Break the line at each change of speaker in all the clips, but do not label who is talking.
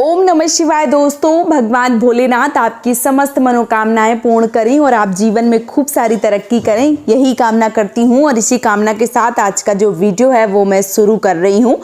ओम नमः शिवाय। दोस्तों, भगवान भोलेनाथ आपकी समस्त मनोकामनाएं पूर्ण करें और आप जीवन में खूब सारी तरक्की करें, यही कामना करती हूं। और इसी कामना के साथ आज का जो वीडियो है वो मैं शुरू कर रही हूं।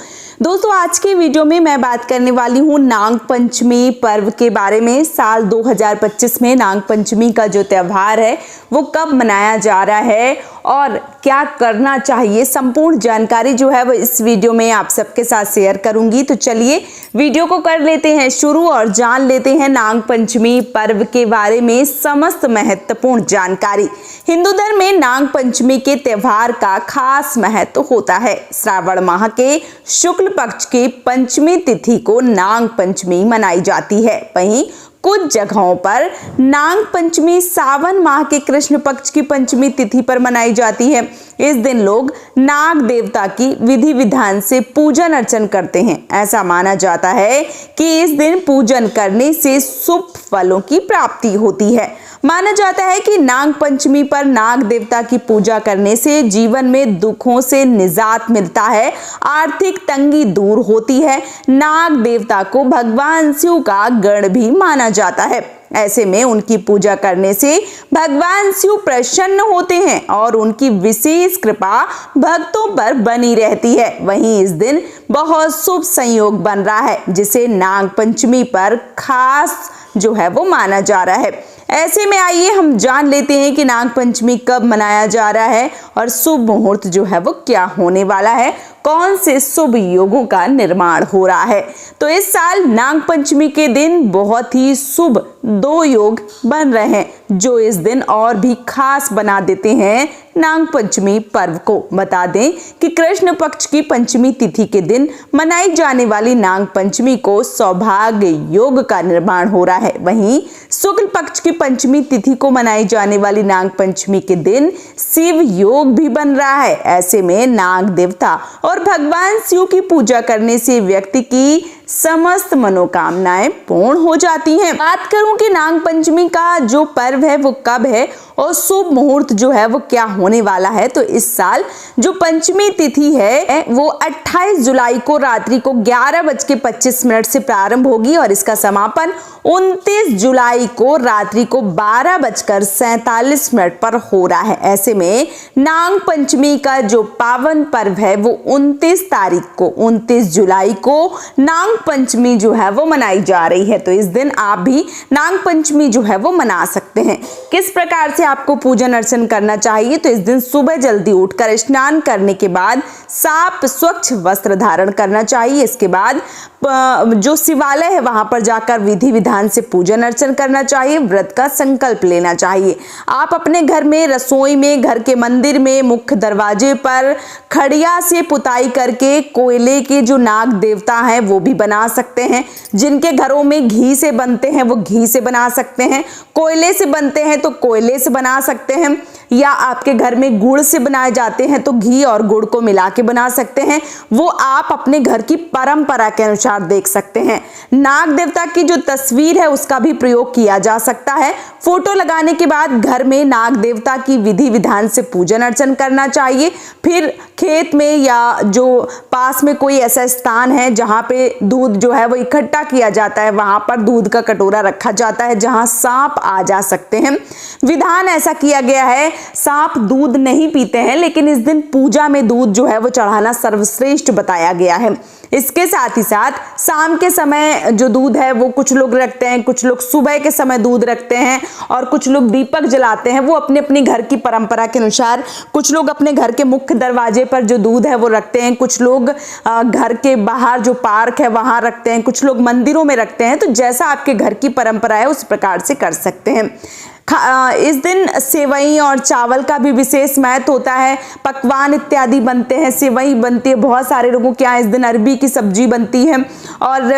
दोस्तों, आज के वीडियो में मैं बात करने वाली हूं नाग पंचमी पर्व के बारे में। साल 2025 में नाग पंचमी का जो त्यौहार है वो कब मनाया जा रहा है और क्या करना चाहिए, संपूर्ण जानकारी जो है वो इस वीडियो में आप सबके साथ शेयर करूंगी। तो चलिए वीडियो को कर लेते हैं शुरू और जान लेते हैं नाग पंचमी पर्व के बारे में समस्त महत्वपूर्ण जानकारी। हिंदू धर्म में नाग पंचमी के त्यौहार का खास महत्व होता है। श्रावण माह के शुक्ल पक्ष की पंचमी तिथि को नाग पंचमी मनाई जाती है। वहीं कुछ जगहों पर नाग पंचमी सावन माह के कृष्ण पक्ष की पंचमी तिथि पर मनाई जाती है। इस दिन लोग नाग देवता की विधि विधान से पूजन अर्चन करते हैं। ऐसा माना जाता है कि इस दिन पूजन करने से शुभ फलों की प्राप्ति होती है। माना जाता है कि नाग पंचमी पर नाग देवता की पूजा करने से जीवन में दुखों से निजात मिलता है, आर्थिक तंगी दूर होती है। नाग देवता को भगवान शिव का गण भी माना जाता है। ऐसे में उनकी पूजा करने से भगवान शिव प्रसन्न होते हैं और उनकी विशेष कृपा भक्तों पर बनी रहती है। वहीं इस दिन बहुत शुभ संयोग बन रहा है, जिसे नाग पंचमी पर खास जो है वो माना जा रहा है। ऐसे में आइए हम जान लेते हैं कि नाग पंचमी कब मनाया जा रहा है और शुभ मुहूर्त जो है वो क्या होने वाला है, कौन से शुभ योगों का निर्माण हो रहा है। तो इस साल नाग पंचमी के दिन बहुत ही शुभ 2 योग बन रहे हैं, जो इस दिन और भी खास बना देते हैं नाग पंचमी पर्व को। बता दें कि कृष्ण पक्ष की पंचमी तिथि के दिन मनाई जाने वाली नाग पंचमी को सौभाग्य योग का निर्माण हो रहा है। वहीं शुक्ल पक्ष की पंचमी तिथि को मनाई जाने वाली नाग पंचमी के दिन शिव योग भी बन रहा है। ऐसे में नाग देवता और भगवान शिव की पूजा करने से व्यक्ति की समस्त मनोकामनाएं पूर्ण हो जाती हैं। बात करूं कि नाग पंचमी का जो पर्व है वो कब है और शुभ मुहूर्त जो है वो क्या होने वाला है, तो इस साल जो पंचमी तिथि है वो 28 जुलाई को रात्रि को 11:25 से प्रारंभ होगी और इसका समापन 29 जुलाई को रात्रि को 12:47 पर हो रहा है। ऐसे में नाग पंचमी का जो पावन पर्व है वो 29 जुलाई को नाग पंचमी जो है वो मनाई जा रही है। तो इस दिन आप भी नाग पंचमी जो है वो मना सकते हैं। किस प्रकार से आपको पूजन अर्चन करना चाहिए, तो इस दिन सुबह जल्दी उठकर स्नान करने के बाद साफ स्वच्छ वस्त्र धारण करना चाहिए। इसके बाद जो शिवालय है वहां पर जाकर विधि विधान से पूजन अर्चन करना चाहिए। व्रत का संकल्प लेना चाहिए। आप अपने घर में, रसोई में, घर के मंदिर में, मुख्य दरवाजे पर खड़िया से पुताई करके कोयले के जो नाग देवता हैं वो भी बना सकते हैं। जिनके घरों में घी से बनते हैं वो घी से बना सकते हैं, कोयले से बनते हैं तो कोयले से बना सकते हैं, या आपके घर में गुड़ से बनाए जाते हैं तो घी और गुड़ को मिला के बना सकते हैं। वो आप अपने घर की परंपरा के अनुसार देख सकते हैं। नाग देवता की जो तस्वीर है उसका भी प्रयोग किया जा सकता है। फोटो लगाने के बाद घर में नाग देवता की विधि विधान से पूजन अर्चन करना चाहिए। फिर खेत में या जो पास में कोई ऐसा स्थान है जहां पे दूध जो है वो इकट्ठा किया जाता है, वहां पर दूध का कटोरा रखा जाता है जहां सांप आ जा सकते हैं। विधान ऐसा किया गया है, सांप दूध नहीं पीते हैं, लेकिन इस दिन पूजा में दूध जो है वो चढ़ाना सर्वश्रेष्ठ बताया गया है। इसके साथ ही साथ शाम के समय जो दूध है वो कुछ लोग रखते हैं, कुछ लोग सुबह के समय दूध रखते हैं और कुछ लोग दीपक जलाते हैं। वो अपने अपने घर की परंपरा के अनुसार, कुछ लोग अपने घर के मुख्य दरवाजे पर जो दूध है वो रखते हैं, कुछ लोग घर के बाहर जो पार्क है वहां रखते हैं, कुछ लोग मंदिरों में रखते हैं। तो जैसा आपके घर की परंपरा है उस प्रकार से कर सकते हैं। इस दिन सेवई और चावल का भी विशेष महत्व होता है। पकवान इत्यादि बनते हैं, सेवई बनती है, बहुत सारे लोगों के यहाँ इस दिन अरबी की सब्जी बनती है। और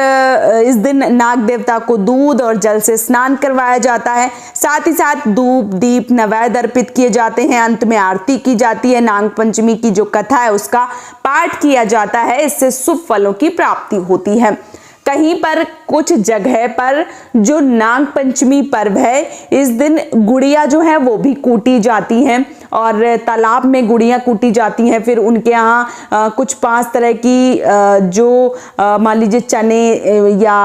इस दिन नाग देवता को दूध और जल से स्नान करवाया जाता है। साथ ही साथ धूप दीप नैवेद्य अर्पित किए जाते हैं। अंत में आरती की जाती है। नाग पंचमी की जो कथा है उसका पाठ किया जाता है। इससे शुभ फलों की प्राप्ति होती है। कहीं पर कुछ जगह पर जो नाग पंचमी पर्व है, इस दिन गुड़िया जो है वो भी कूटी जाती हैं और तालाब में गुड़ियाँ कूटी जाती हैं। फिर उनके यहाँ कुछ 5 तरह की जो मान लीजिए चने या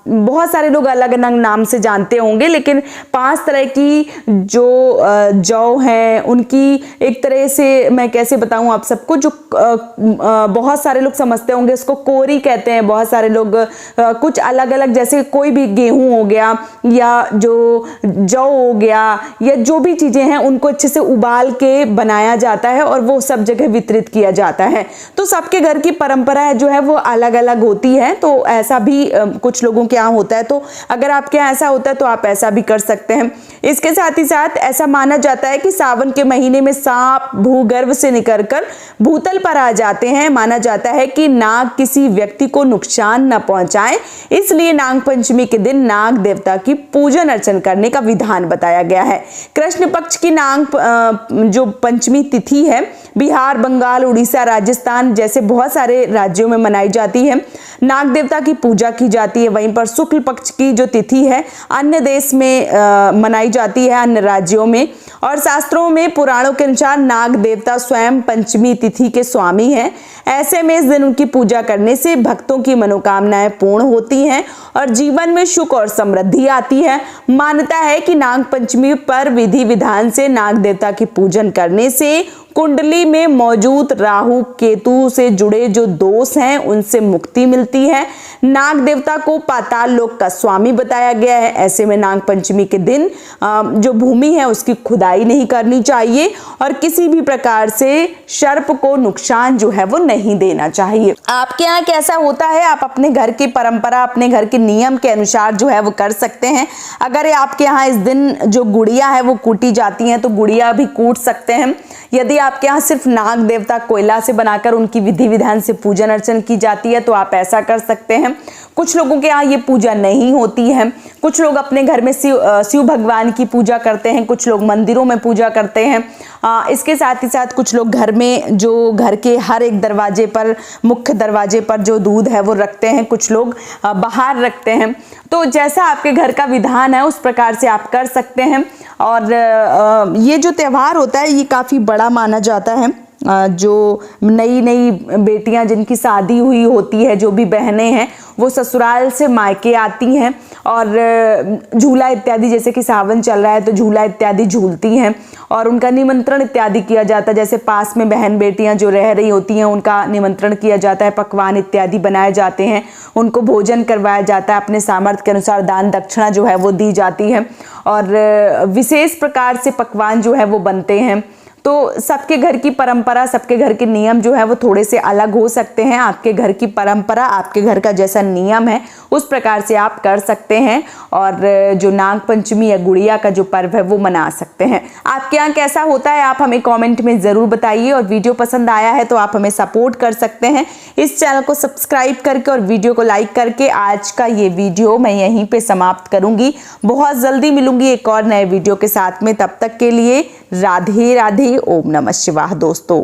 बहुत सारे लोग अलग अलग नाम से जानते होंगे, लेकिन 5 तरह की जो जौ हैं उनकी एक तरह से मैं कैसे बताऊं आप सबको, जो बहुत सारे लोग समझते होंगे उसको कोरी कहते हैं, बहुत सारे लोग कुछ अलग अलग, जैसे कोई भी गेहूं हो गया या जो जौ हो गया या जो भी चीजें हैं उनको अच्छे से उबाल के बनाया जाता है और वो सब जगह वितरित किया जाता है। तो सबके घर की परंपरा जो है वो अलग अलग होती है, तो ऐसा भी कुछ लोगों के यहाँ होता है। तो अगर आपके यहाँ ऐसा होता है तो आप ऐसा भी कर सकते हैं। इसके साथ ही साथ ऐसा माना जाता है कि सावन के महीने में सांप भूगर्भ से निकलकर भूतल पर आ जाते हैं। माना जाता है कि नाग किसी व्यक्ति को नुकसान न पहुंचाए, इसलिए नाग पंचमी के दिन नाग देवता की पूजन अर्चन करने का विधान बताया गया है। कृष्ण पक्ष की नाग जो पंचमी तिथि है बिहार, बंगाल, उड़ीसा, राजस्थान जैसे बहुत सारे राज्यों में मनाई जाती है। नाग देवता की पूजा की जाती है। वहीं पर शुक्ल पक्ष की जो तिथि है अन्य देश में मनाई जाती है, अन्य राज्यों में। और शास्त्रों में पुराणों के अनुसार नाग देवता स्वयं पंचमी तिथि के स्वामी हैं। ऐसे में इस दिन उनकी पूजा करने से भक्तों की मनोकामनाएं पूर्ण होती हैं और जीवन में सुख और समृद्धि आती है। मान्यता है कि नाग पंचमी पर विधि विधान से नाग देवता की पूजन करने से कुंडली में मौजूद राहु केतु से जुड़े जो दोष हैं उनसे मुक्ति मिलती है। नाग देवता को पाताल लोक का स्वामी बताया गया है। ऐसे में नाग पंचमी के दिन जो भूमि है उसकी खुदाई नहीं करनी चाहिए और किसी भी प्रकार से सर्प को नुकसान जो है वो नहीं देना चाहिए। आपके यहाँ कैसा होता है, आप अपने घर की परंपरा, अपने घर के नियम के अनुसार जो है वो कर सकते हैं। अगर आपके यहाँ इस दिन जो गुड़िया है वो कूटी जाती हैं तो गुड़िया भी कूट सकते हैं। यदि आपके यहाँ सिर्फ नाग देवता कोयला से बनाकर उनकी विधि विधान से पूजन अर्चन की जाती है तो आप ऐसा कर सकते हैं। कुछ लोगों के यहाँ ये पूजा नहीं होती है। कुछ लोग अपने घर में शिव भगवान की पूजा करते हैं, कुछ लोग मंदिरों में पूजा करते हैं। इसके साथ ही साथ कुछ लोग घर में जो घर के हर एक दरवाजे पर, मुख्य दरवाजे पर जो दूध है वो रखते हैं, कुछ लोग बाहर रखते हैं। तो जैसा आपके घर का विधान है उस प्रकार से आप कर सकते हैं। और ये जो त्यौहार होता है ये काफ़ी बड़ा माना जाता है। जो नई नई बेटियां जिनकी शादी हुई होती है, जो भी बहनें हैं, वो ससुराल से मायके आती हैं और झूला इत्यादि, जैसे कि सावन चल रहा है तो झूला इत्यादि झूलती हैं और उनका निमंत्रण इत्यादि किया जाता है। जैसे पास में बहन बेटियां जो रह रही होती हैं उनका निमंत्रण किया जाता है, पकवान इत्यादि बनाए जाते हैं, उनको भोजन करवाया जाता है, अपने सामर्थ्य के अनुसार दान दक्षिणा जो है वो दी जाती है और विशेष प्रकार से पकवान जो है वो बनते हैं। तो सबके घर की परंपरा, सबके घर के नियम जो है वो थोड़े से अलग हो सकते हैं। आपके घर की परंपरा, आपके घर का जैसा नियम है उस प्रकार से आप कर सकते हैं और जो नाग पंचमी या गुड़िया का जो पर्व है वो मना सकते हैं। आपके यहाँ कैसा होता है आप हमें कमेंट में ज़रूर बताइए और वीडियो पसंद आया है तो आप हमें सपोर्ट कर सकते हैं इस चैनल को सब्सक्राइब करके और वीडियो को लाइक करके। आज का ये वीडियो मैं यहीं पे समाप्त करूँगी। बहुत जल्दी मिलूंगी एक और नए वीडियो के साथ में। तब तक के लिए राधे राधे, ओम नमः शिवाय दोस्तों।